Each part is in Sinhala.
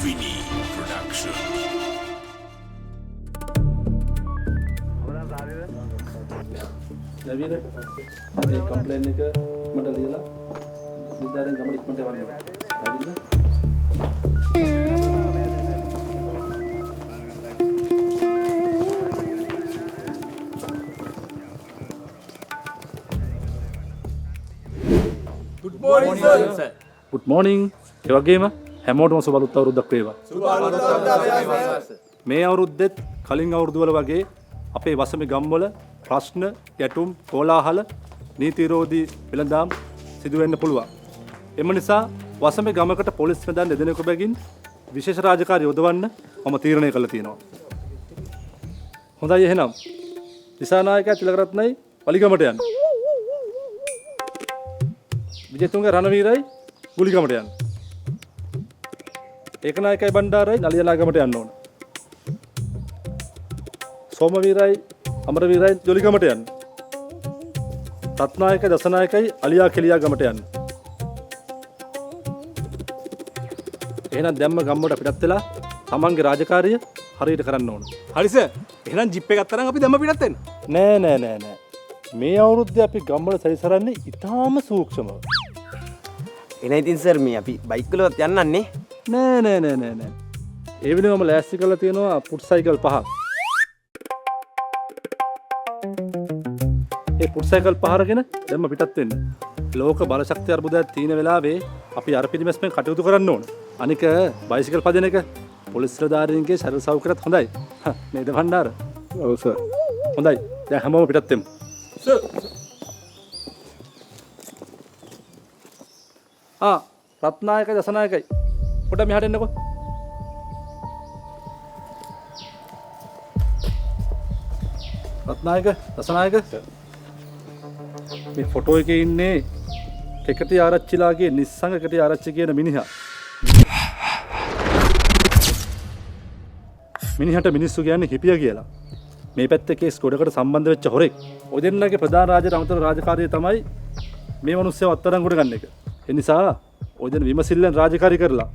Vinny Production. Nabi ada komplain ni ke mana dia lah? Kita ada gambar ikut mana? Nabi ada. Good morning, sir. Good morning. ඒ වගේම හැමෝටම සුබ අලුත් අවුරුද්දක් වේවා. සුබ අලුත් අවුරුද්දක් වේවා සර්. මේ අවුරුද්දෙත් කලින් අවුරුදු වල වගේ අපේ වසමේ ගම්වල ප්‍රශ්න, ගැටුම්, කෝලාහල, නීති විරෝධී වෙළඳාම් සිදු වෙන්න පුළුවන්. එම නිසා වසමේ ගමකට පොලිස් වෙළඳාම් දෙදෙනෙකු බැගින් විශේෂ රාජකාරී යොදවන්න මම තීරණය කළා තියෙනවා. හොඳයි එහෙනම්. දිසානායකයා තිලකරත්නයි වලිගමට යන්න. විජේතුංග රණවීරයි ගුලිගමට යන්න. ඒකනායකයි බණ්ඩාරයි නලියනාගමට යන්න ඕන. සෝමවීරයි අමරවීරයි ජොලිගමට යන්න. රත්නායකයි දසනායකයි අලියා කෙලියා ගමට යන්න. එහෙනම් දැම්ම ගම්මට පිටත් වෙලා තමන්ගේ රාජකාරිය හරියට කරන්න ඕන. හරි සර්. එහෙනම් ජිප් එකක් අරන් අපි දැම්ම පිටත් වෙන්න. නෑ. මේ අවුරුද්දේ අපි ගම්වල සැරිසරන්නේ ඉතාම සූක්ෂමව. එන ඉතින් සර් මේ අපි බයික් වලවත් යන්නන්නේ. නෑ. ඒ වෙනුවම ලෑස්ති කරලා තියෙනවා පුට් සයිකල් 5ක්. ඒ පුට් සයිකල් 5 අරගෙන දැම්ම පිටත් වෙන්න. ලෝක බලශක්ති අර්බුදයක් තියෙන වෙලාවේ අපි අර පිළිමැස්මෙන් කටයුතු කරන්න ඕන. අනික බයිසිකල් පදින එක පොලිස් නිලධාරීන්ගේ ශරීර සෞඛ්‍යයත් හොඳයි. නේද භණ්ඩාර? ඔව් සර්. හොඳයි. දැන් හැමෝම පිටත් වෙමු. සර්. රත්නායකයි දසනායකයි පොඩ්ඩක් මෙහාට එන්නකෝ. රත්නායක දසනායක මේ ෆොටෝ එකේ ඉන්නේ කෙකටි ආරච්චිලාගේ නිස්සංග කෙකටි ආරච්චි කියන මිනිහා. මිනිහට මිනිස්සු කියන්නේ හිපියා කියලා. මේ පැත්තේ කේස් ගොඩකට සම්බන්ධ වෙච්ච හොරෙක්. ඔය දෙන්නගේ ප්‍රධාන අමතර රාජකාරිය තමයි මේ මිනිස්සුව අත්අඩංගුවට ගන්න එක. ඒ නිසා ඔය දෙන විමසිල්ලෙන් රාජකාරී කරලා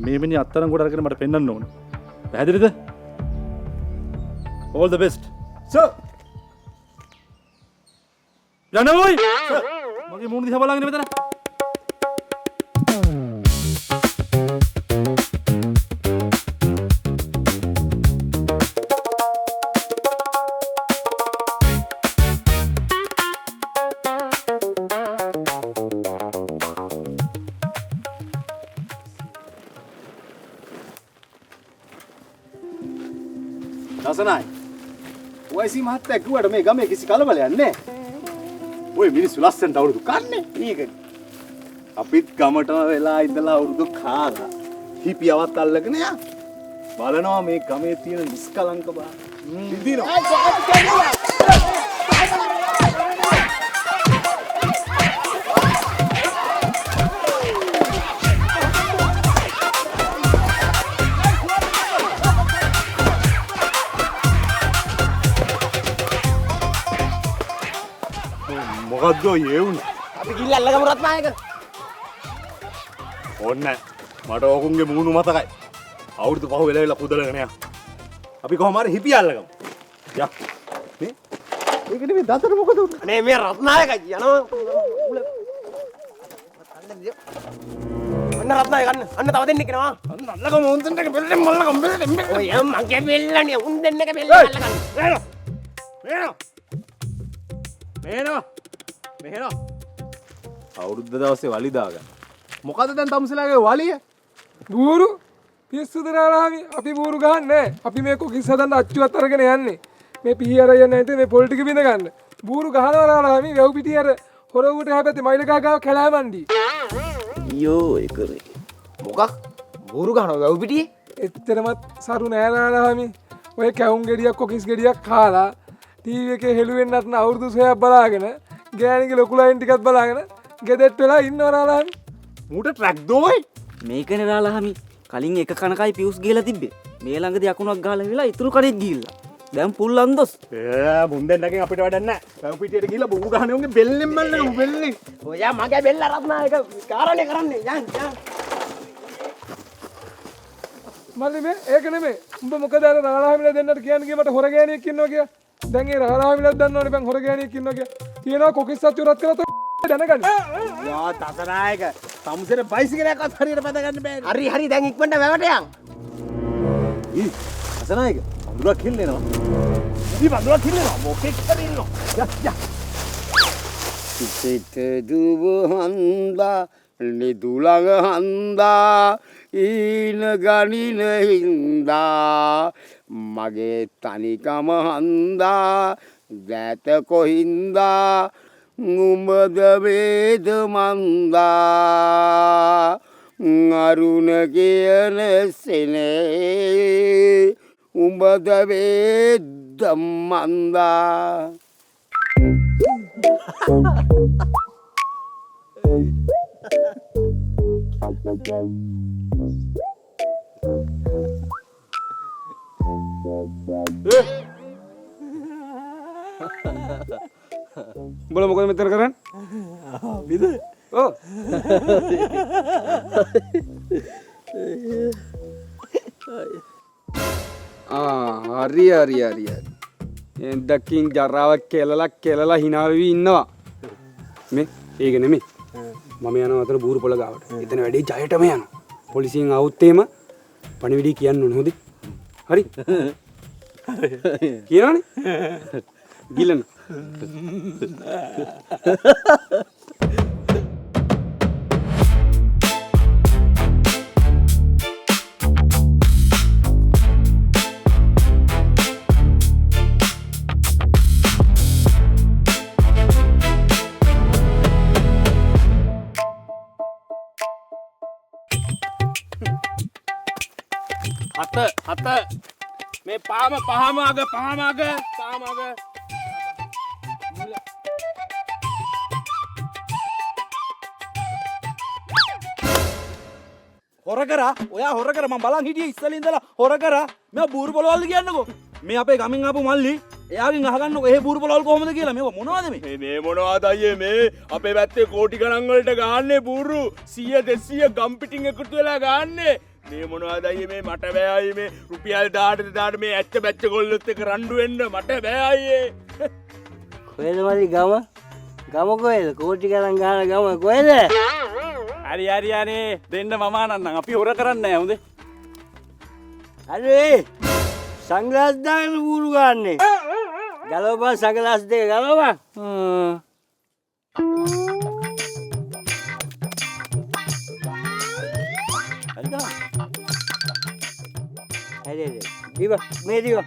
මේ මිනිහ අත්අඩංගුවට අරගෙන මට පෙන්වන්න ඕන. පැහැදිලිද? All the best. සර්. යනෝයි. මගේ මූණ දිහා බලන්න මෙතන. දසනායි. ඔයසි මහත්තයා කිව්වට මේ ගමේ කිසි කලබලයක් නැහැ. ඔය මිනිස්සු ලස්සනට අවුරුදු කන්නේ. මේකනේ. අපිත් ගමටම වෙලා ඉඳලා අවුරුදු කාලා. හිපියවත් අල්ලගෙන යා. බලනවා මේ ගමේ තියෙන නිස්කලංක බව. ඉදිනවා. මොකද්ද ඔය වුනේ? අපි ගිහින් අල්ලගමු රත්නායක. ඕන්නේ මට ඕකුන්ගේ මූණු මතකයි. අවුරුදු 5 වෙලා පුදලගෙන යා. අපි කොහොම හරි හිපි අල්ලගමු. යා. මේ ඒක නෙමෙයි දතර මොකද උනේ? අනේ මේ රත්නායක යනවා. අන්න රත්නායක අන්න තව දෙන්නෙක් එනවා. අන්න අල්ලගමු උන් දෙන්නක බෙල්ලෙන් මල්ලගමු බෙල්ලෙන්. ඔය මගේ බෙල්ලනේ උන් දෙන්නක බෙල්ල අල්ලගන්න. මෙහෙනවා. අවුරුද්ද දවසේ වලි දාගන්න. මොකද දැන් තමුසලාගේ වලිය? බූරු පිස්සුද නාලාමි අපි බූරු ගහන්නේ අපි මේ කොකිස් හදන්න අච්චුවත් අරගෙන යන්නේ මේ පීහි අරගෙන නැති මේ පොල් ටික බිඳ ගන්න බූරු ගහනවා නාලාමි වැව් පිටිය අර හොරවුට හැපැත්තේ මයිල ගහ කැලෑමන්ඩි අයියෝ ඒක මොකක් බූරු ගහනවා වැව් පිටියේ එච්චරමත් සරු නෑ නාලාමි ඔය කැවුම් ගෙඩියක් කොකිස් ගෙඩියක් කාලා ටීවී එකේ හෙළුවෙන්නත් න අවුරුදු 6ක් බලාගෙන ගෑණිගේ ලොකු ලයින් ටිකක් බලාගෙන ගෙදෙට්ට වෙලා ඉන්නවා නාලාමි මූට ට්‍රැක් දෝයි මේකනේ නාලාමි කලින් එක කනකයි පියුස් ගිහලා තිබ්බේ මේ ළඟදී අකුණක් ගහලා වෙලා ඉතුරු කඩේක් ගිහිල්ලා දැන් පුල් අන්දොස් මුන් දෙන්නගෙන් අපිට වැඩක් නැහැ වැව් පිටියට ගිහලා බූරු ගහන්නේ උන්ගේ බෙල්ලෙන් මල්ලන බෙල්ලෙන් ඔයා මගේ බෙල්ල රත්නායක කාරණේ කරන්නේ යන් මල්ලි මේ ඒක නෙමෙයි. උඹ මොකද අර රාලහාමිලා දෙන්නට කියන්නේ මට හොර ගෑණියෙක් ඉන්නවා කියලා. දැන් ඒ රාලහාමිලාත් දන්නවනේ බං හොර ගෑණියෙක් ඉන්නවා කියලා. කියනවා කොකිස් සත්තු රත් කරලා දැනගන්න. යා තසනායක සමුසෙට බයිසිකලයක්වත් හරියට පද ගන්න බෑ. හරි හරි දැන් ඉක්මනට වැවට යන්. ඊ තසනායක වඳුරක් කිල්ලෙනවා. ඊ වඳුරක් කිල්ලෙනවා. මොකෙක් හරි ඉන්නවා. යා. සිත දුව හන්දා නිදුලඟ හන්දා ඊන ගනින හින්දා මගේ තනිකම හන්දා දැත කොහින්දා උඹද වේද මන්දා අරුණ කියන සෙනේ උඹද වේද මන්දා උඹලා මොකද මෙතන කරන්නේ? විද ඔව්. හරි. එන්දකින් ජරාවක් කෙලලා hina වෙවි ඉන්නවා. මේ ඒක නෙමෙයි. මම යනවා අතර බූරු පොළ ගාවට. එතන වැඩේ ජයටම යනවා. පොලිසියෙන් આવුත් එහෙම පණිවිඩය කියන්න ඕනේ හොඳේ. හරි. කියනවනේ. ගිලන. හත මේ පහම අග හොර කරා ඔයා හොර කර මම බලන් හිටියේ ඉස්සලින් ඉඳලා හොර කරා මේ බූරු පොළවල්ද කියන්නකෝ මේ අපේ ගමින් ආපු මල්ලි එයාගෙන් අහගන්නකෝ එහෙ බූරු පොළවල් කොහොමද කියලා මේක මොනවද මේ මොනවද අයියේ මේ අපේ පැත්තේ කෝටි ගණන් වලට ගාන්නේ බූරු 100 200 ගම් පිටින් එකතු වෙලා ගාන්නේ මේ මොනවද අයියේ මේ මට බෑ අයියේ මේ රුපියල් 1000ට මේ ඇච්ච බැච්ච ගොල්ලොත් එක්ක රණ්ඩු වෙන්න මට බෑ අයියේ කොහෙද මල්ලි ගම කොහෙද කෝටි ගණන් ගාන ගම කොහෙද හරි අනේ දෙන්න මම ආනන්නම් අපි හොර කරන්නේ නැහැ හොඳේ අरे සංග්ලාස් දාගෙන බූරු ගන්නනේ ගලවපන් සංග්ලාස් දෙක ගලවපන් හරි දිව මේ දිව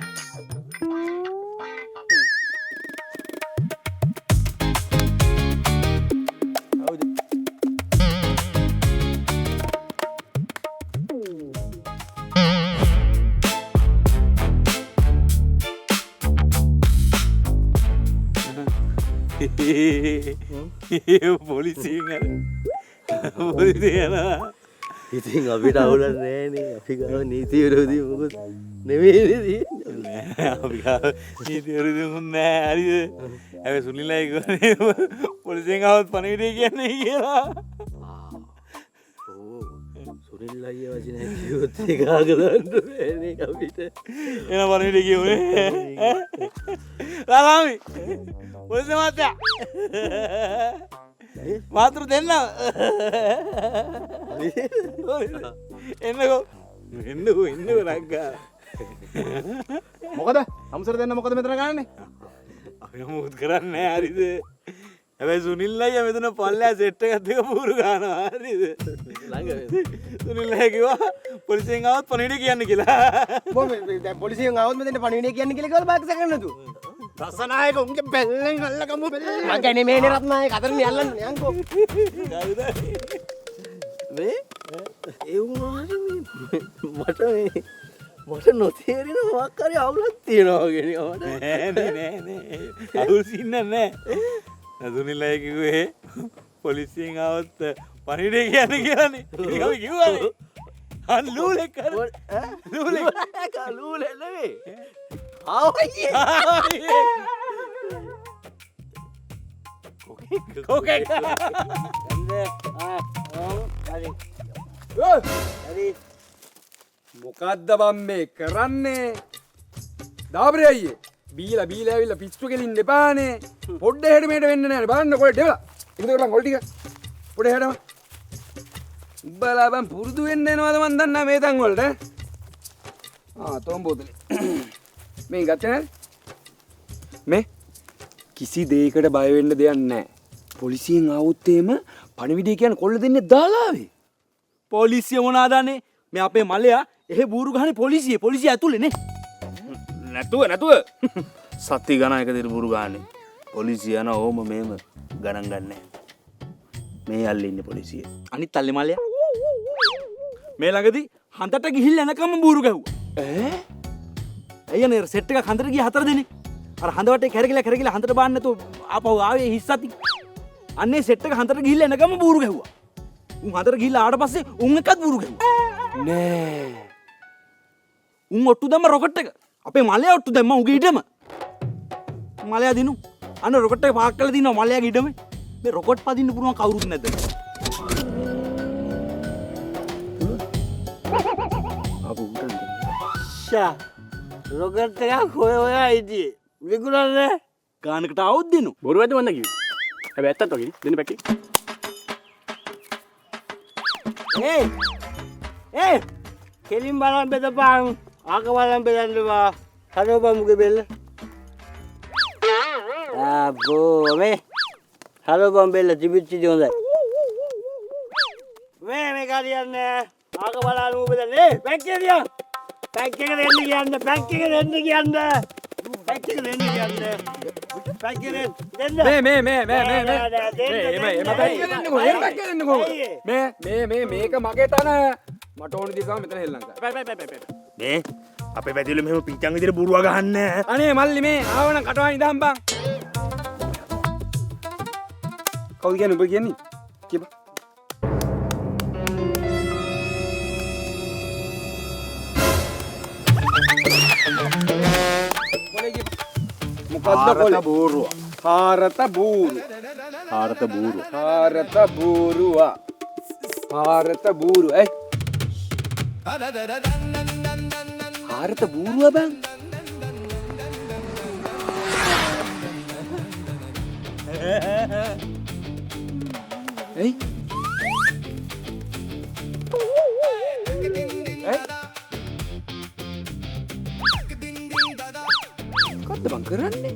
පොලිසියෙන් යනවා ඉතින් අපිට අවුලක් නෑනේ අපි ගාව නීති විරෝධී මොකද නෙමෙයි අපි නීති විරෝධී නෑ හරිද හැබැයි සුනිල්ලා කියන්නේ පොලිසියෙන් ආවොත් පණිවිඩය කියන්නේ කියලා සුනිල්ලාගේ වචන කිව්වොත් ඒක ආගලන්න බෑනේ අපිට එන පණිවිඩය කියුනේ රාමි පොලිසිය මහත්තයා මාතෘ දෙන්න එන්නකෝ රක්කා මොකද හම්සර දෙන්න මොකද මෙතන ගන්නනේ අපි මොකද කරන්නේ හරිද හැබැයි සුනිල්ලයි මෙතන පල්ලෑ සෙට් එකත් එක පුරු ගන්නවා හරිද සුනිල්ලයි කිව්වා පොලිසියෙන් ආවොත් පණිවිඩය කියන්න කියලා දැන් පොලිසියෙන් ආවොත් මෙතන පණිවිඩය කියන්න කියලා කිව්වල බාක්ස ගන්නතු. රසනායක උන්ගේ බැල්ලෙන් අල්ලගමු මං කියන්නේ මේනේ රත්නායක අතරනේ අල්ලන්නේ යන්කෝ. මේ ඒ වුණාට මට නොතේරෙන මොකක් හරි අවුලක් තියෙනවා වගේ නෑ අවුල් සින්න නෑ සුනිල්ලයි කිව්වේ පොලිසියෙන් ආවොත් පණිවිඩය කියන්න කියලානේ ඒක අපි කිව්වනේ ලූලෙක් කර ලූලෙ නෙවෙයි කොකෙක් හරි මොකද්ද බම් මේ කරන්නේ? දාබරේ අයියේ. බීලා ඇවිල්ලා පිස්සු කෙලින්න එපානේ. පොඩ්ඩ හෙඩ මෙහෙට වෙන්න නෑනේ. බලන්න කොහෙද දෙවලා. ඉතින් කරලා කොල් ටික. පොඩ හෙඩම. උඹලා බම් පුරුදු වෙන්න එනවද මන් දන්නා මේ තන් වලට. තෝම් බෝතලේ. මේ ගත්තේ නේද? මේ කිසි දෙයකට බය වෙන්න දෙයක් නැහැ. පොලිසියෙන් ආවොත් එහෙම පණිවිඩය කියන කොල්ල දෙන්නේ දාලා ආවේ. පොලිසිය මොනාදන්නේ මේ අපේ මලයා එහෙ බූරු ගහනේ පොලිසිය ඇතුලේ නේ. නැතුව සත්‍ය ගණන් එක දිර බූරු ගහන්නේ. පොලිසිය යන ඕම මේම ගණන් ගන්නෑ. මේ අල්ලේ ඉන්නේ පොලිසිය. අනිත් අල්ලේ මලයා මේ ළඟදී හන්දට ගිහිල්ලා එනකම් බූරු ගැහුවා. අයියනේ සෙට් එකක් හන්දට ගියා 4 දෙනෙක්. අර හඳ වටේ කැරකිලා හන්දට බාන්න නැතුව ආපහු ආවේ හිස්සති. අන්නේ සෙට් එක හන්දට ගිහිල්ලා එනකම් බූරු ගැහුවා. උන් හන්දට ගිහිල්ලා ආවට පස්සේ උන් එකත් බූරු ගැහුවා. නෑ. උන් ඔට්ටු දැම්ම රොකට් එක. අපේ මලයා ඔට්ටු දැම්ම උගේ ඉඩම. මලයා දිනු. අන්න රොකට් එක පාක් කරලා දිනවා මලයාගේ ඉඩම. මේ රොකට් පදින්න පුළුවන් කවුරුත් නැද්ද? ෂා රොකට් එකක් හොයා හිටියේ. විකුණන්නේ ගානකට આવුත් දෙනු. බොරුවද මන්ද කිව්වේ? හැබැයි ඇත්තත් වගේ දෙන්න පැකේ. ඒ කෙලින් බලන් බෙදපන්. ආක බලන් බෙදන්නවා. හරෝබා මුගේ බෙල්ල. ආබෝ මේ හරෝබා බෙල්ල තිබිච්චි හොඳයි. මේ කාරියන්නේ ආක බලන් මු බෙදන්නේ. පැක්කේ දියා. පැක්කේ දෙන්න කියන්න. පැක්කේ දෙන්න කියන්න. පැක්කේ දෙන්න කියන්න. පැක්කේ දෙන්න. මේ මේක මගේ තන. මට ඕන දේ තමයි මෙතන හෙල්ලන්න. මේ අපේ පැතිවල මෙහෙම පිංචන් විදිහට බූරුවා ගහන්න. අනේ මල්ලි මේ ආවනම් කටවා ඉඳන් බං. කවුද කියන්නේ උඹ කියන්නේ? කියපන්. මොකද්ද කොලේ? බෝරුව. හාරත බූරු. හාරත බූරුව. හාරත බූරුවා. හාරත බූරු ඈ. හාරත බූරුවා බං. එයි. මොකද්ද බං කරන්නේ?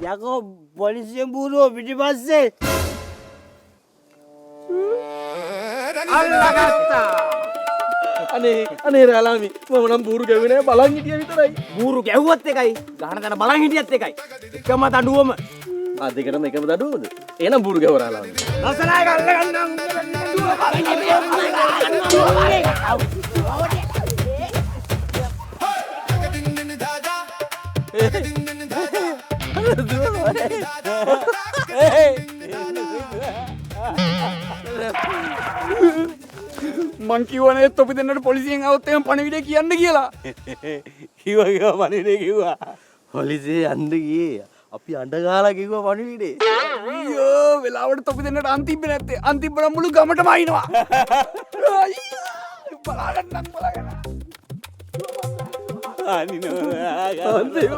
යකෝ පොලිසියෙන් බූරුව පිටිපස්සේ අනේ රාලාමි මම නම් බූරු ගැව්වේ නෑ බලන් හිටියා විතරයි. බූරු ගැහුවත් එකයි ගහන තැන බලන් හිටියත් එකයි. එකම දඩුවම. දෙකටම එකම දඩුවද? එහෙනම් බූරු ගැව රාලාමි. රසනාය ගන්න මං කිව්වනේ තොපි දෙන්නට පොලිසියෙන් આવුත් එහෙම පණිවිඩය කියන්න කියලා. කිව්වා පණිවිඩේ කිව්වා. පොලිසිය යන්න ගියේ. අපි අඬ ගහලා කිව්වා පණිවිඩේ. අයියෝ වෙලාවට තොපි දෙන්නට අන්තිබ්බ නැත්තේ. අන්තිබ්බ නම් මුළු ගමටම අයින්නවා. අයියෝ බලාගන්න. අනිනෝ අන්තිබ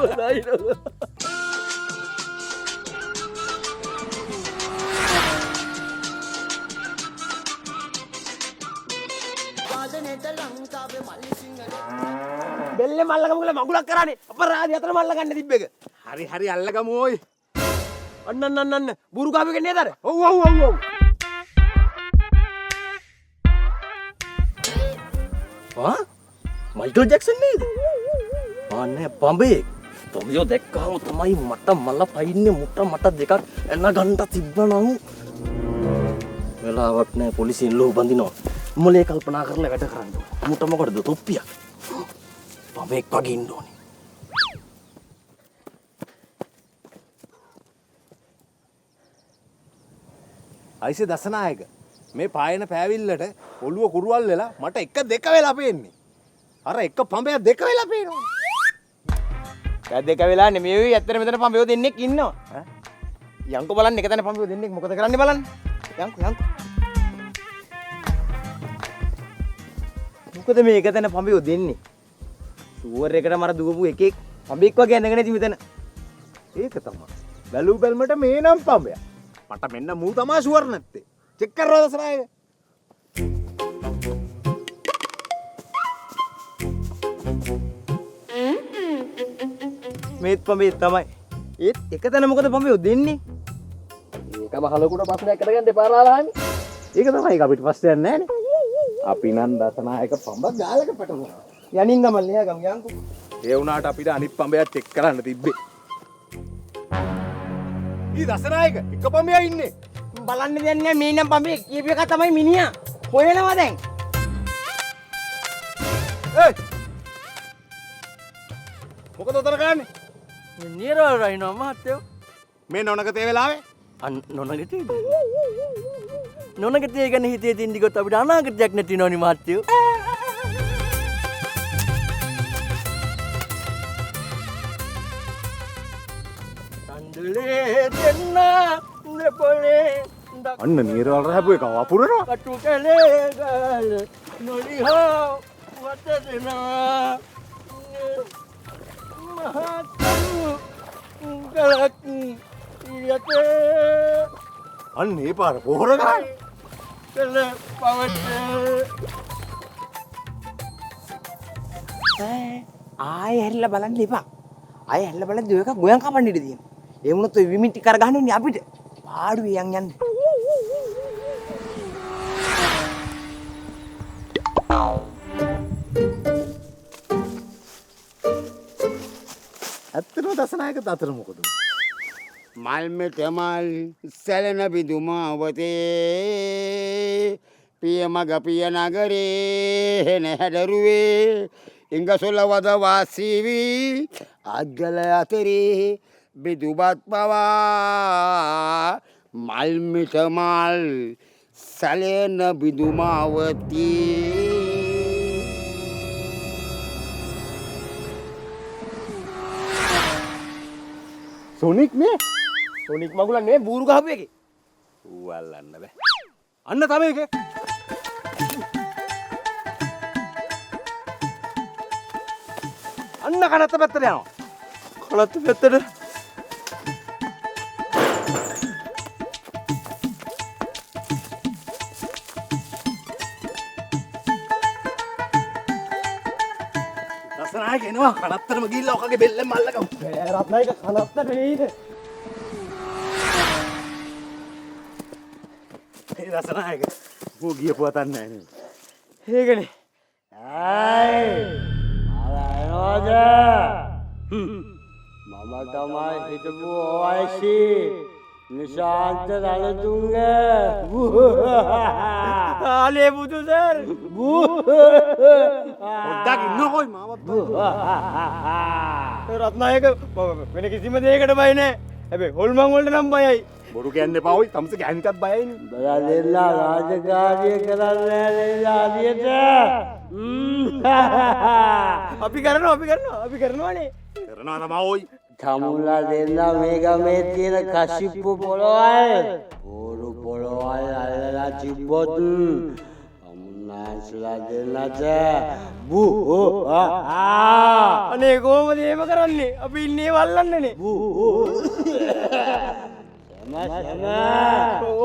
බෙල්ලේ මල්ලගම කියලා මගුලක් කරානේ අපරාධي අතර මල්ල ගන්න තිබ්බ එක. හරි අල්ලගමු ඕයි. අන්න බුරු ගාපේ නේද අර? ඔව්. මයිකල් ජැක්සන් නේද? අනේ පඹේ. තොමියෝ දැක්කම තමයි මට මල්ල පයින්නේ මට දෙකක් එන්න ගන්න තිබ්බනම් වෙලාවක් නෑ පොලිසියෙන් ලෝ බඳිනවා. මොලේ කල්පනා කරලා වැඩ කරන්න ඕනේ. මුට මොකටද තොප්පියක්? පඹෙක් වගේ ඉන්න ඕනේ. අයිසේ දසනායක මේ පායන පෑවිල්ලට ඔළුව කුරුවල් වෙලා මට එක දෙක වෙලා පේන්නේ. අර එක පඹය දෙක වෙලා පේනවා. දැන් දෙක වෙලා නෙමෙයි ඇත්තට මෙතන පඹයෝ දෙන්නෙක් ඉන්නවා. යන්කෝ බලන්න එක තැන පඹයෝ දෙන්නෙක් මොකද කරන්නේ බලන්න. යන්කෝ. මොකද මේක තැන පඹියෝ දෙන්නේ? ෂුවර් එකට මර දුවපු එකෙක් පඹෙක් වගේ ඇඳගෙන ඉති මෙතන. ඒක තමයි. බැලු බැලමට මේ නම් පඹය. මට මෙන්න මූ තමා ෂුවර් නැත්තේ. චෙක් කරලා දසනායක. මේත් පඹේ තමයි. ඒත් එක තැන මොකද පඹියෝ දෙන්නේ? ඒක මහලොකුට ප්‍රශ්නයක් කරගන්න එපා රාලහාමි. ඒක තමයි ඒක අපිට ප්‍රශ්නයක් නැහැ නේ. අපි නම් දසනායක පඹ ගාලක පැටලුවා. යනින් ගමන් ලියා ගම් යන්කෝ. ඒ වුණාට අපිට අනිත් පඹයක් චෙක් කරන්න තිබ්බේ. ඊ දසනායක එක පඹයක් ඉන්නේ. බලන්න දෙන්නේ මේ නම් පඹේ කීප එක තමයි මිනිහා. හොයනවා දැන්. ඒ මොකද උතර ගන්නේ? නිරවල් රහිනවා මහත්තයෝ. මේ නොනගතේ වෙලාවේ නොනගතේ නොනගතේ ගැන හිතේ තින්දි ගොත් අපිට අනාගතයක් නැති නෝනි මහත්තයෝ. කන්දලේ දෙන්න දෙපොලේ අන්න නීරවල් රහපු එක වපුරනවා. කටු කැලේ ගාල නොලිහා වත දෙනවා මහත්තු ගලක් යතේ අන්න ඒ පාර පොහොර ගන්න. කළ පවට ආයෙ හැරිලා බලන්න එපා. ආයෙ හැරිලා බලද්දි ඔය එක ගොයන් කපන්න ඉඩ තියෙනවා. ඒ වුණොත් ඔය විමිටි කර ගන්න ඉන්නේ අපිට. පාඩුවේ යන් යන්නේ. ඇත්තටම දසනායක දතර මොකද? මල්මෙට මල් සැලෙන බිදුමාවතේ පියමග පිය නගරේ හෙන හැඩරුවේ ඉංගසොල වද වාසීවී අද්ගල අතරේ බිදුබත් පවා මල්මිට මල් සැලෙන බිදුමාවතී සොනික් නේ? සොනික් මගුලන් නෙවෙයි බූරු ගහපු එකේ. ඌ අල්ලන්න බෑ. අන්න තමයි එකේ. අන්න කනත්ත පැත්තට යනවා. කලත්ත පැත්තට දසනායක එනවා කනත්තරම ගිහිල්ලා ඔකගේ බෙල්ලෙන් මල්ලගමු. රත්නායක කනත්තට නෙයිද? ඒ දසනායක ඌ ගියපු වතක් නැහැ නේ. ඒකනේ. මම තමයි හිටපු ඕයිසි නිශාන්ත රණතුංග. ආලේ බුදු සර්. පොඩ්ඩක් ඉන්නකෝයි මාවත්. රත්නායක වෙන කිසිම දෙයකට බය නැහැ. හැබැයි හොල්මන් වලට නම් බයයි. බොරු කියන්න එපා ඔයි. තමස ගෑනිකත් බයයිනේ. බලලා රාජකාරිය කරන්නේ ආදියට. අපි කරනවානේ. කරනවා තමයි ඔයි. තමුල්ලා දෙන්න මේ ගමේ තියෙන කසිප්පු පොළොවල් බෝරු පොළොවල් අල්ලලා තිබ්බොත් අමුන්නාන්සලා දෙන්නට අනේ කොහොමද එහෙම කරන්නේ? අපි ඉන්නේ වල්ලන්නනේ.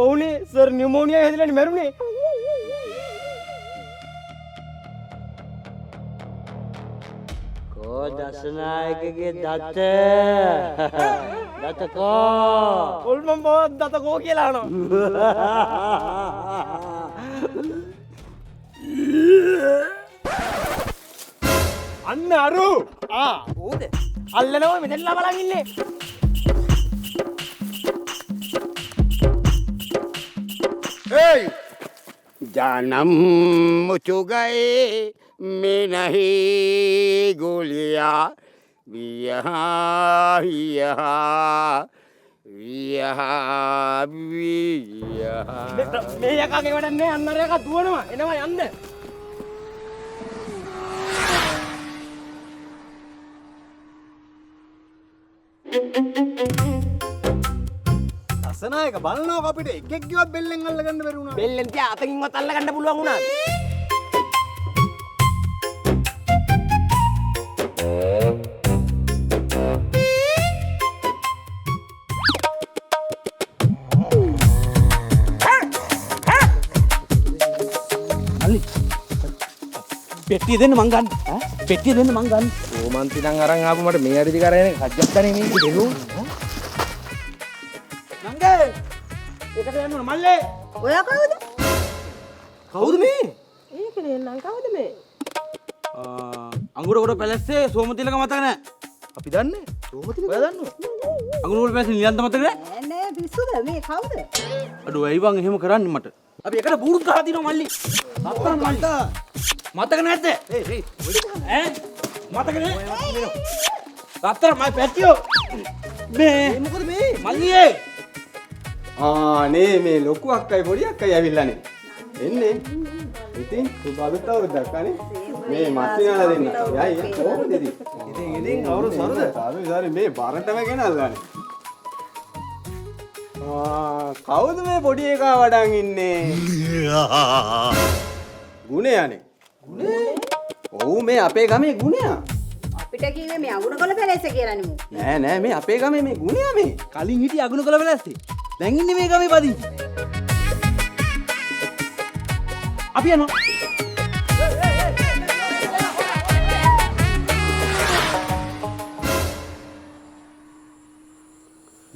ඔවුනේ සර් නියුමෝනියා හැදිලානේ මැරුණේ. කෝ දසනායකගේ දත දතකෝ හොල්මන් බව දතකෝ කියලා අහනවා. අන්න අරු. ඕද? අල්ලනවා මෙතනලා බලන් ඉන්නේ. Hey! जानम मुझु गए मैं नहीं गोलियां विया මේ යකාගේ වැඩක් නෑ අන්නර එකක් දුවනවා එනවා යන්න. දසනායක බලනවා අපිට එකෙක් ගියවත් බෙල්ලෙන් අල්ලගන්න බැරි වුණා. බෙල්ලෙන් තියා අතකින්වත් අල්ල ගන්න පුළුවන් වුණාද? පෙට්ටිය දෙන්න මං ගන්න. පෙට්ටිය දෙන්න මං ගන්න. ඕමන්ති නම් අරන් ආපු මට මේ අඩි කරගෙන කජ්ජත්තනේ මේ දෙනු. නංගේ. එකට යන්න ඕන මල්ලේ. ඔයා කවුද? කවුද මේ? ඒක නෙන්නම් කවුද මේ? අඟුරකට පැලැස්සේ සෝමතිලක මතක නැහැ. අපි දන්නේ. සෝමතිලක ඔයා දන්නවද? අඟුරකට පැලැස්සේ නිලන්ත මතක නැහැ. නෑ පිස්සුද මේ කවුද? අඩෝ ඇයි බං එහෙම කරන්නේ මට? අපි එකට බූරුත් ගහලා දිනවා මල්ලි. අත්තර මල්ට. මතක නැද්ද? ඈ මතක නෑ. අත්තර මයි පැටියෝ. මේ මොකද මේ? මල්ලියේ. ආනේ මේ ලොකු අක්කයි පොඩි අක්කයි ඇවිල්ලානේ. එන්නේ. ඉතින් සුබාදුට අවුරුද්දක් අනේ. මේ මස්සිනාලා දෙන්න. යයි කොහොමද ඉතින්? ඉතින් අවුරුදු සරද? සාරි මේ බරටම ගෙනල්ලානේ. කවුද මේ පොඩි එකා වඩන් ඉන්නේ? ගුණයානේ. ගුණේ? ඔව් මේ අපේ ගමේ ගුණයා. අපිට කිව්වේ මේ අගුණකොළ පැලැස්ස කියලා නෙමු. නෑ මේ අපේ ගමේ මේ ගුණයා මේ. කලින් හිටිය අගුණකොළ පැලැස්සේ. දැන් ඉන්නේ මේ ගමේ පදිංචි. අපි යනවා.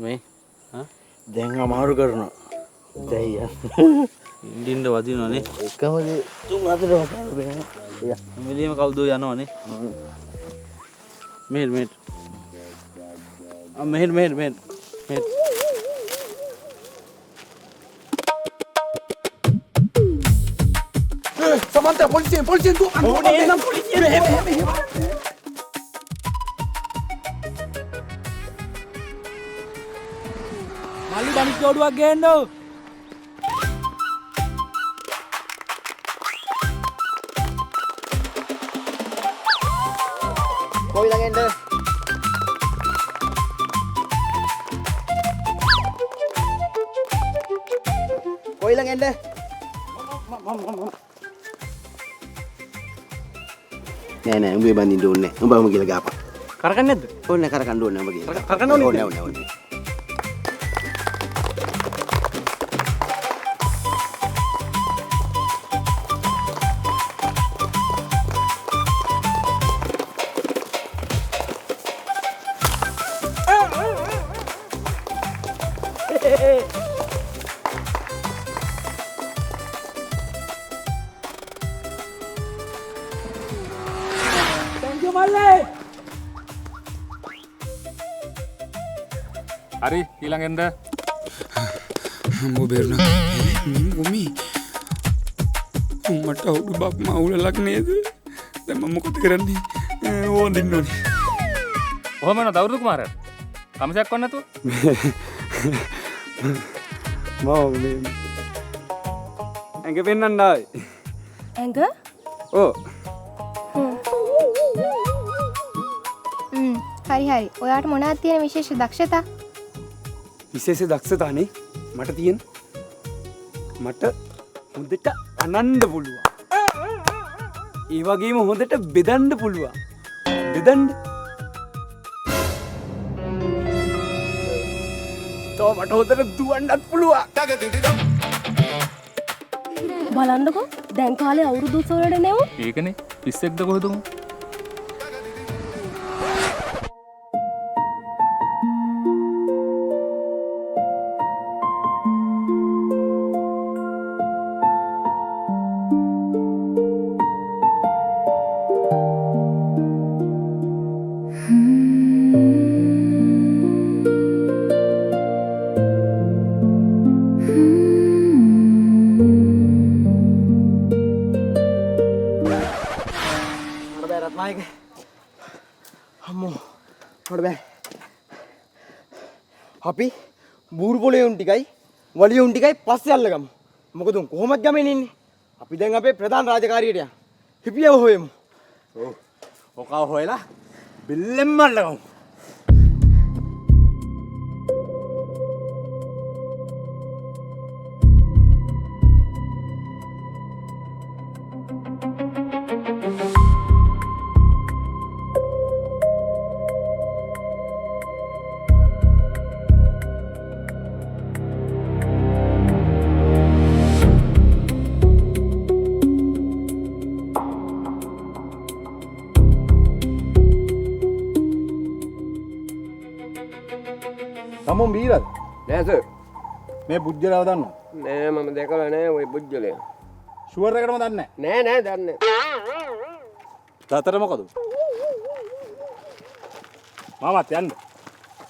මේ දැන් අමාරු කරනවා. දැන් ඉන්දින්ද වදිනවනේ. එකම දේ තුන් හතර වතාවක් මෙලියම කවුද යනවනේ. මෙහෙට. මෙහෙට. සමන්ත පොලිසියෙන් දුව. ඕනේ නම් පොලිසිය මෙහෙම. මල්ලි බණිත් ජෝඩුවක් ගේන්න. කොයි ළඟෙන්ද? කොයි ළඟෙන්ද? නෑ උඹේ බඳින්න ඕනේ නෑ. උඹම කියලා ගාපන්. කරකන්නේ නැද්ද? ඕනේ කරකන්න ඕනේ උඹ කියලා. කරකන්න ඕනේ. ඕනේ. හරි ඊළඟෙන්ද? අම්මෝ බේරුණා. ගොමි. මට අවුඩු බක් මවුලලක් නේද? දැන් මම මොකද කරන්නේ? ඕන් දින්න ඕනේ. ඔහොම නේද දවුරුදු කුමාරයා? කමසයක් වන්න නැතුව? මම මේ ඇඟ පෙන්නන්න ආවේ. ඇඟ? ඔව්. හරි. ඔයාට මොනවද තියෙන විශේෂ දක්ෂතා? විශේෂ දක්ෂතානේ මට තියෙන. මට හොඳට අනන්න පුළුවන්. ඒ වගේම හොඳට බෙදන්න පුළුවන්. බෙදන්න. තව මට හොඳට දුවන්නත් පුළුවන්. බලන්නකෝ දැන් කාලේ අවුරුදු උත්සවවලට නෙවු. ඒකනේ 21ද කොහෙද උන්? අපි බූරු පොලේ උන් ටිකයි වලිය උන් ටිකයි පස්සේ අල්ලගමු. මොකද උන් කොහොමද ගමෙන් ඉන්නේ? අපි දැන් අපේ ප්‍රධාන රාජකාරියට යන්න. හිපියව හොයමු. ඔව්. ඔකව හොයලා බිල්ලෙන්ම අල්ලගමු. ළමුන් බීරද? නෑ සර්. මේ පුජ්‍යලව දන්නවා. නෑ මම දැකලා නෑ ওই පුජ්‍යලය. ෂුවර් එකටම දන්නේ නැහැ. නෑ දන්නේ. තාත්තට මොකද? මාමත් යන්න.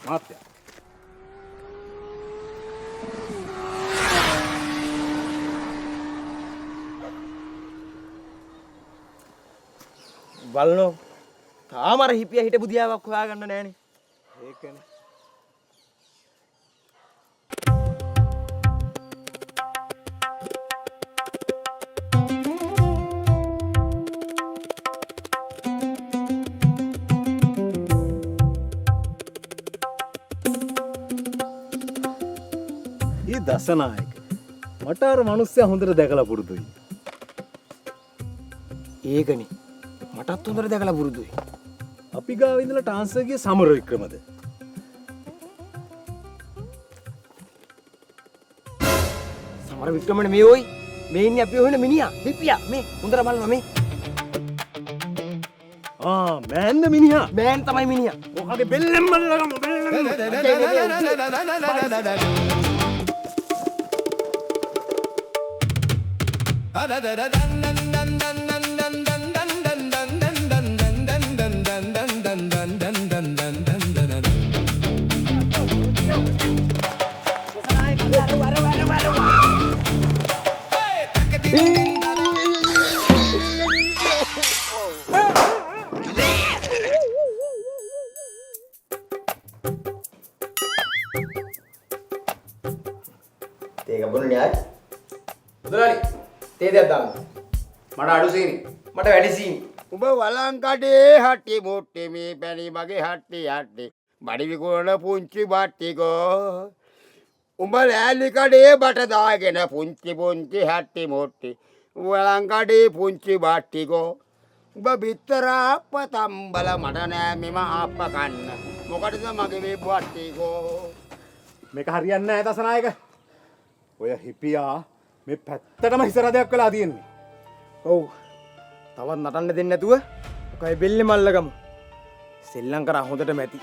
මාත් යන්න. බලනෝ තාම අර හිපියා හිටපු දියාවක් හොයාගන්න නෑනේ. ඒකනේ. ඒ දසනායක. මට අර මිනිස්සයා හොඳට දැකලා පුරුදුයි. ඒකනේ. මටත් හොඳට දැකලා පුරුදුයි. අපි ගාව ඉඳලා ට්‍රාන්ස්ෆර් ගිය සමර වික්‍රමද? සමර වික්‍රමනේ මේ ඔයි. මේ ඉන්නේ අපි හොයන මිනිහා. හිපියා මේ හොඳට බලන්න මේ. මෑන්ද මිනිහා. මෑන් තමයි මිනිහා. මොකද බෙල්ලෙන් මල්ලගමු බෙල්ලෙන්. තේක බොන්නේ ආයි. මුදලාලි තේ දෙයක් දාන්න. මට අඩු සීනි. මට වැඩි සීනි. උඹ වලංකඩේ හට්ටි මුට්ටි මේ පැණි මගේ හට්ටි හට්ටි බඩි විකුණන පුංචි බට්ටිකෝ උඹ ලෑලි කඩේ බට දාගෙන පුංචි පුංචි හට්ටි මුට්ටි වලංකඩේ පුංචි බට්ටිකෝ උඹ බිත්තර අප්ප තම්බල මට නෑ මෙම අප්ප කන්න මොකටද මගේ මේ බට්ටිකෝ මේක හරියන්නේ නැහැ දසනායක. ඔය හිපියා මේ පැත්තටම හිසරදයක් වෙලා තියෙන්නේ. ඔව්. තවත් නටන්න දෙන්නේ නැතුව ඔකයි බෙල්ලේ මල්ලගමු. සෙල්ලම් කරා හොඳටම ඇති.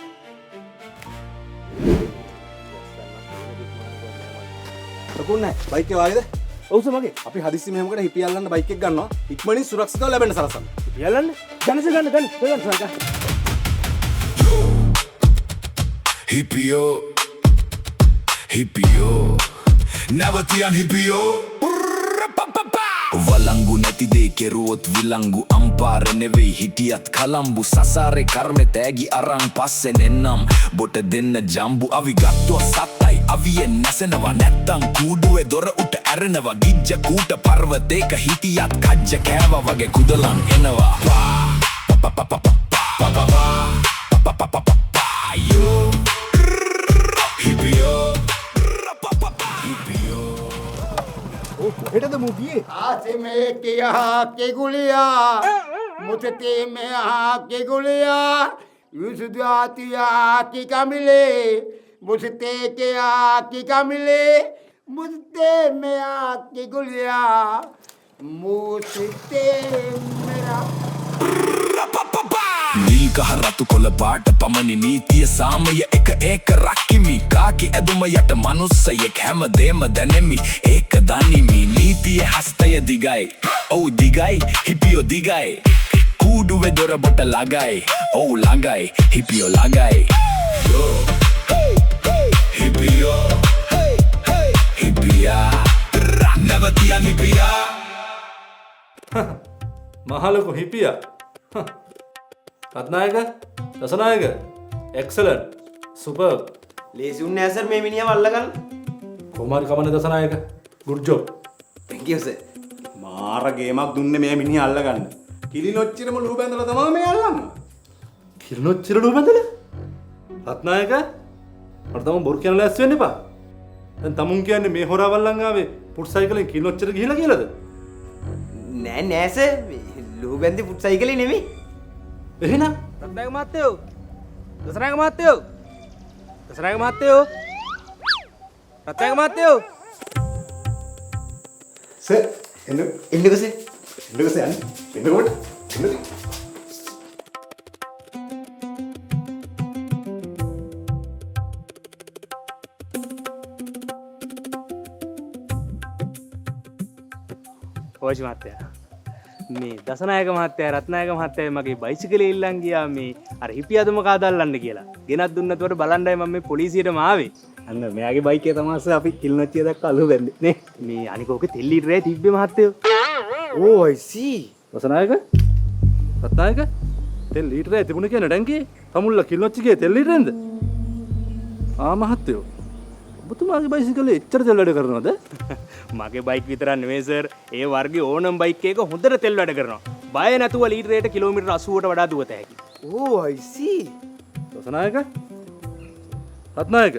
ලකුන්නේ බයික් එක වාගේද? ඔව් සර් මගේ. අපි හදිස්සි මෙහෙමකට හිපි අල්ලන්න බයික් එක ගන්නවා. ඉක්මනින් සුරක්ෂිතව ලැබෙන්න සලසන්න. හිපි අල්ලන්න? ගන්න. හිපියෝ නැවතියන් හිපියෝ වලංගු නැති දේ කෙරුවොත් විලංගු අම්පාර නෙවෙයි හිටියත් කලම්බු සසාරේ කර්මෙ තෑගි අරන් පස්සෙන් එන්නම් බොට දෙන්න ජම්බු අවි ගත්තොත් සත්තයි අවියෙන් නැසෙනවා නැත්තම් කූඩුවේ දොර උට ඇරෙනවා ගිජ්ජ කූට පර්වතේක හිටියත් කජ්ජ කෑවා වගේ කුදලන් එනවා හෙටද මුගියේ? आसे में किया के गुलिया मुझते में आके गुलिया युसुदातिया की कमिले मुझते के आकी कमिले मुझते में आके गुलिया मुझते मेरा නිල් කහ රතු කොළ පාට පමණි නීතිය සාමය එක ඒක රක්කිමි කාකි ඇදුම යට මනුස්සයෙක් හැමදේම දැනෙමි ඒක දනිමි නීතිය හස්තය දිගයි ඔව් දිගයි හිපියෝ දිගයි කූඩුවේ දොර බොට ළඟයි ඔව් ළඟයි හිපියෝ ළඟයි හිපියෝ හිපියා නැවතියන් හිපියා මහලොකු හිපියා රත්නායක දසනායක එක්සලන්ට් සුපර් ලේසි උන්නේ නැහැ සර් මේ මිනිහව අල්ලගන්න. කොමාරි කමන Dasanayake good job. Thank you sir. මාර ගේමක් දුන්නේ මේ මිනිහා අල්ලගන්න. කිලිනොච්චිරම ලුහු බැඳලා තමයි මේ අල්ලන්නේ. කිරනොච්චිර ලුහු බැඳලා රත්නායක මට තම බොරු කියන ලෑස්ති වෙන්න එපා. දැන් තමුන් කියන්නේ මේ හොරාවල්ලන් ආවේ පුට් සයිකලෙන් කිලිනොච්චිර ගිහිලා කියලාද? නෑ සර් ලුහු බැඳි පුට් සයිකලේ නෙමෙයි. එහෙනම් රත්නායක මහත්තයෝ දසනායක මහත්තයෝ දසනායක මහත්තයෝ රත්නායක මහත්තයෝ සර් එන්නකෝ සර්. එන්නකොට පෝෂි මහත්තයා. මේ දසනායක මහත්තයා රත්නායක මහත්තයා මගේ බයිසිකලේ ඉල්ලන් ගියා මේ අර හිපියදුම කාදල්ලන්න කියලා. ගෙනත් දුන්නතොට බලන්නයි මම මේ පොලිසියට ආවේ. අන්න මෙයාගේ බයිකේ තමයි අපි කිල්නොච්චිය දක්වා අලු බැන්නේ නේ. මේ අනික ඔක තෙල් ලීටරේ තිබ්බේ මහත්තයෝ. ඕ I see. දසනායක රත්නායක තෙල් ලීටරේ තිබුණ කියන ටැංකියේ තමුල්ල කිල්නොච්චිගේ තෙල් ලීටරෙන්ද? මහත්තයෝ ඔබතුමාගේ බයිසිකලේ එච්චර තෙල් වැඩ කරනවද? මගේ බයික් විතරක් නෙවෙයි සර්. ඒ වර්ගයේ ඕනම බයික් එකක හොඳට තෙල් වැඩ කරනවා. බය නැතුව ලීටරයට කිලෝමීටර් 80ට වඩා දුවත හැකි. ඕ I see. දසනායක රත්නායක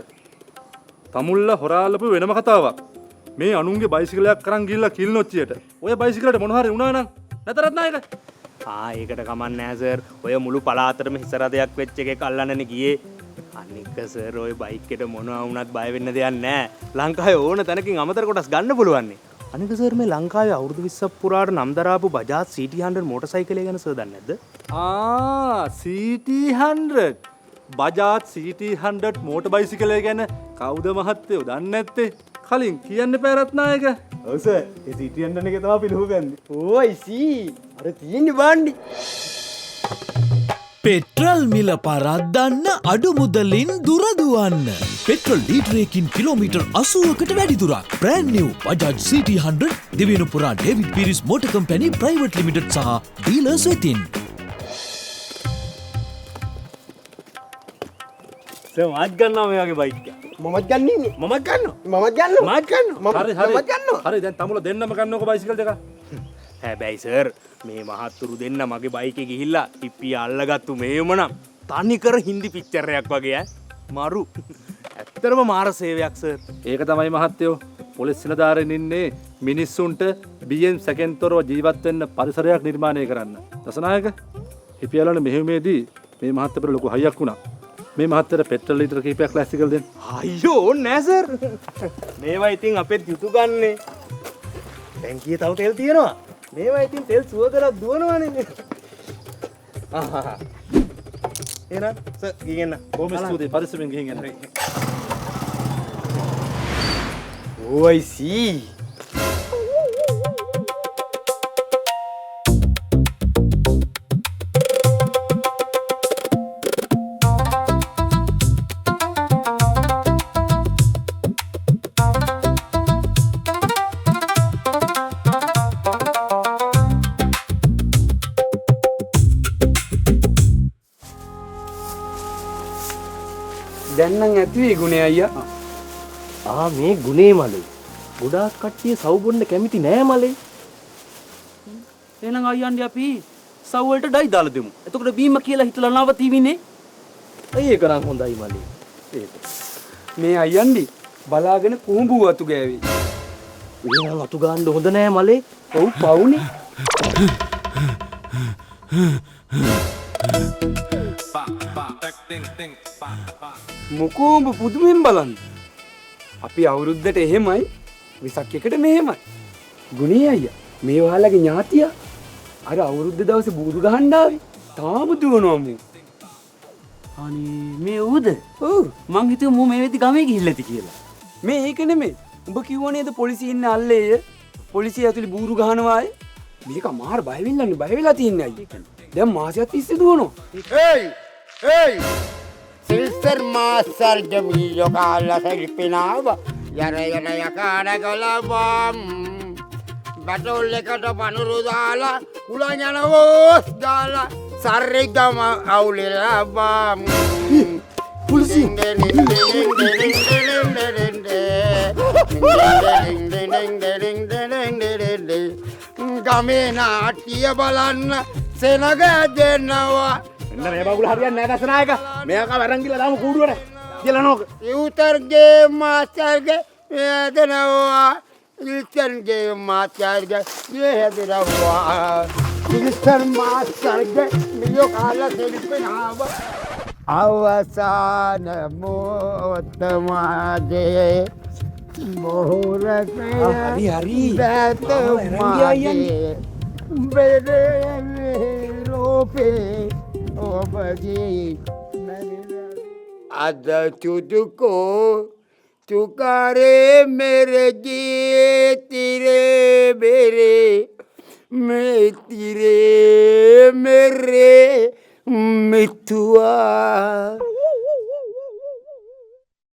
තමුල්ල හොරාලපු වෙනම කතාවක්. මේ අනුන්ගේ බයිසිකලයක් කරන් ගිහිල්ලා කිල්නොච්චියට. ඔය බයිසිකලට මොන හරි වුණා නම් නැත රත්නායක. ඒකට කමන්නේ නැහැ සර්. ඔය මුළු පළාතටම හිසරදයක් වෙච්ච එකක් අල්ලන්නනේ ගියේ. අනික සර් ඔය බයික් එකට මොනවා වුණත් බය වෙන්න දෙයක් නැහැ. ලංකාවේ ඕන තැනකින් අමතර කොටස් ගන්න පුළුවන් නේ. අනික සර් මේ ලංකාවේ අවුරුදු 20ක් පුරාට නම් දරාපු බජාජ් CT100 මෝටර් සයිකලය ගැන සර් දන්නේ නැද්ද? CT100 බජාජ් CT100 මෝටර් බයිසිකලය ගැන කවුද මහත්තයෝ දන්නේ නැත්තේ? කලින් කියන්න එපා රත්නායක. ඔව් සර්. ඒ CT100 එකේ තමයි පිළිහුව ගන්නේ. ඕ I see. අර තියෙන්නේ බාණ්ඩි. පෙට්‍රල් මිල පරද්දන්න අඩු මුදලින් දුරදුවන්න. පෙට්‍රල් ලීටරයකින් කිලෝමීටර් 80කට වැඩි දුරක්. බ්‍රෑන්ඩ් නිව් බජාජ් CT100 දිවෙනුපුරා David Peiris motor company private limited සහ ඩීලර්ස් වෙතින්. සර් මාත් ගන්නවා මේ වගේ බයික් එක. මමත් ගන්නේ. මමත් ගන්නවා. මමත් ගන්නවා. මාත් ගන්නවා. හරි හරි දැන් තමුල දෙන්නම ගන්නකො බයිසිකල් දෙක. හැබැයි සර් මේ මහත්තුරු දෙන්න මගේ බයිකේ ගිහිල්ලා පිප්පිය අල්ලගත්තු මේවම නම් තනිකර හින්දි පික්චර් එකක් වගේ ඈ. මරු. ඇත්තටම මාර සේවයක් සර්. ඒක තමයි මහත්තයෝ පොලිස් නිලධාරීන් ඉන්නේ මිනිස්සුන්ට බියෙන් සැකෙන්තරව ජීවත් වෙන්න පරිසරයක් නිර්මාණය කරන්න. දසනායක හිපියලන මෙහෙයුමේදී මේ මහත්තයාට ලොකු හයියක් වුණා. මේ මහත්තයාට පෙට්‍රල් ලීටර කීපයක් ප්ලාස්ටික් එකක් දෙන්න. අයියෝ ඕනේ නෑ සර්. මේවා ඉතින් අපෙත් යුතු ගන්නේ. ටැංකියේ තව තෙල් තියෙනවා. මේවා ඉතින් තෙල් සුව කරලා දුවනවනේ. එහෙනම් සර් ගිහින් එන්න. බොහොම ස්තුතියි පරිස්සමෙන් ගිහින් එන්න. ඕ I see. දැන් නම් ඇති ගුණේ අයියා. මේ ගුණේ මලේ. ගොඩාක් කට්ටිය සව් බොන්න කැමති නෑ මලේ. එහෙනම් අයියන්ඩි අපි සව් වලට ඩයි දාලා දෙමු. එතකොට බීම කියලා හිතලා නවතිවිනේ. ඒක නම් හොඳයි මලේ. ඒක. මේ අයියන්ඩි බලාගෙන කුඹු වතු ගෑවේ. එහෙනම් අතු ගන්න හොඳ නෑ මලේ. ඔව් පවුනේ. මොකෝඹ පුදුමෙන් බලන්න. අපි අවුරුද්දට එහෙමයි විසක් එකට මෙහෙමයි. ගුණේ අයියා මේ වහලගේ ඥාතියා අර අවුරුද්ද දවසේ බූරු ගහන්න ආවේ. තාම දුවනවා මු. අනේ මේ ඌද? ඔව් මං හිතුවා මූ මේ වෙද්දි ගමේ ගිහිල්ලා ඇති කියලා. මේ ඒක නෙමෙයි. උඹ කිව්ව නේද පොලිසිය ඉන්නේ අල්ලේය. පොලිසිය ඇතුලේ බූරු ගහනවා අය. මේක මාර බය වෙන්නන්නේ බය වෙලා තියන්නේ අයියා. දැන් මාසයක් තිස්සේ දුවනවා. Hey! Silver Master Jamil Kala Filipinawa Yara Yakana Galabam Batolekata Panurudala Ulanyana Vos Dala Sarigama Aulilabam Pulsi Gamena Tia Balana Senaga Denawa එන්න මේ බබුල හරියන්නේ නැහැ දසනායක. මෙයාක වරන් ගිහලා දාමු කූඩුවට. කියලා නෝක. ඉউතරගේ මාස්ටර්ගේ මෙදනවා. ඉල්තරගේ මාස්ටර්ගේ මෙහෙදනවා. ඉල්තර මාස්ටර්ගේ මියෝ කාලා දෙලිපෙනාව. අවසාන මොහොතමාදේ මොහොරේ හරි දැතමාදේ බෙරේ ලෝපේ ඔබගේ අද तुझको चुकारे मेरे जी तेरे मेरे मेरे मेरे मिथुआ